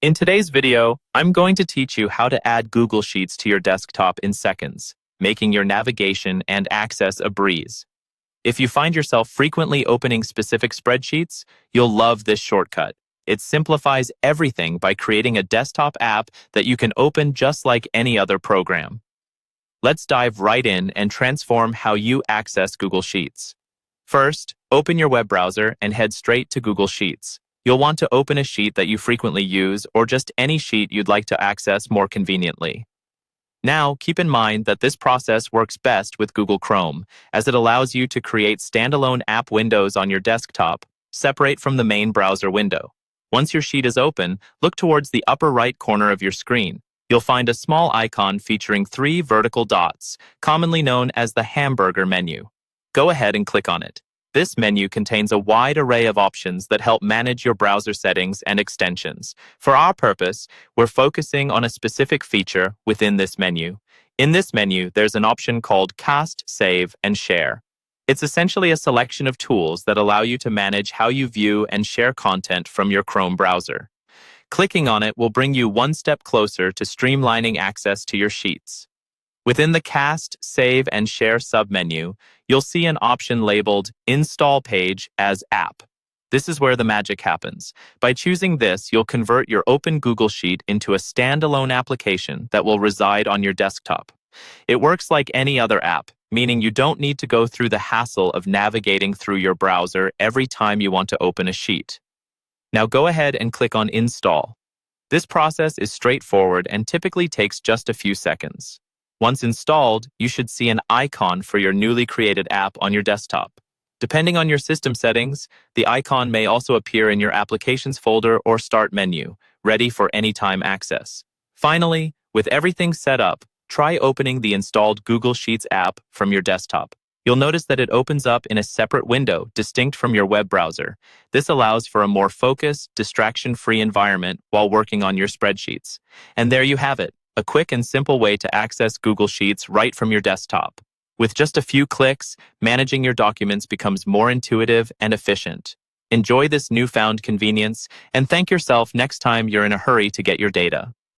In today's video, I'm going to teach you how to add Google Sheets to your desktop in seconds, making your navigation and access a breeze. If you find yourself frequently opening specific spreadsheets, you'll love this shortcut. It simplifies everything by creating a desktop app that you can open just like any other program. Let's dive right in and transform how you access Google Sheets. First, open your web browser and head straight to Google Sheets. You'll want to open a sheet that you frequently use or just any sheet you'd like to access more conveniently. Now, keep in mind that this process works best with Google Chrome, as it allows you to create standalone app windows on your desktop, separate from the main browser window. Once your sheet is open, look towards the upper right corner of your screen. You'll find a small icon featuring 3 vertical dots, commonly known as the hamburger menu. Go ahead and click on it. This menu contains a wide array of options that help manage your browser settings and extensions. For our purpose, we're focusing on a specific feature within this menu. In this menu, there's an option called Cast, Save, and Share. It's essentially a selection of tools that allow you to manage how you view and share content from your Chrome browser. Clicking on it will bring you one step closer to streamlining access to your sheets. Within the Cast, Save, and Share submenu, you'll see an option labeled Install Page as App. This is where the magic happens. By choosing this, you'll convert your open Google Sheet into a standalone application that will reside on your desktop. It works like any other app, meaning you don't need to go through the hassle of navigating through your browser every time you want to open a sheet. Now go ahead and click on Install. This process is straightforward and typically takes just a few seconds. Once installed, you should see an icon for your newly created app on your desktop. Depending on your system settings, the icon may also appear in your Applications folder or Start menu, ready for anytime access. Finally, with everything set up, try opening the installed Google Sheets app from your desktop. You'll notice that it opens up in a separate window, distinct from your web browser. This allows for a more focused, distraction-free environment while working on your spreadsheets. And there you have it. A quick and simple way to access Google Sheets right from your desktop. With just a few clicks, managing your documents becomes more intuitive and efficient. Enjoy this newfound convenience and thank yourself next time you're in a hurry to get your data.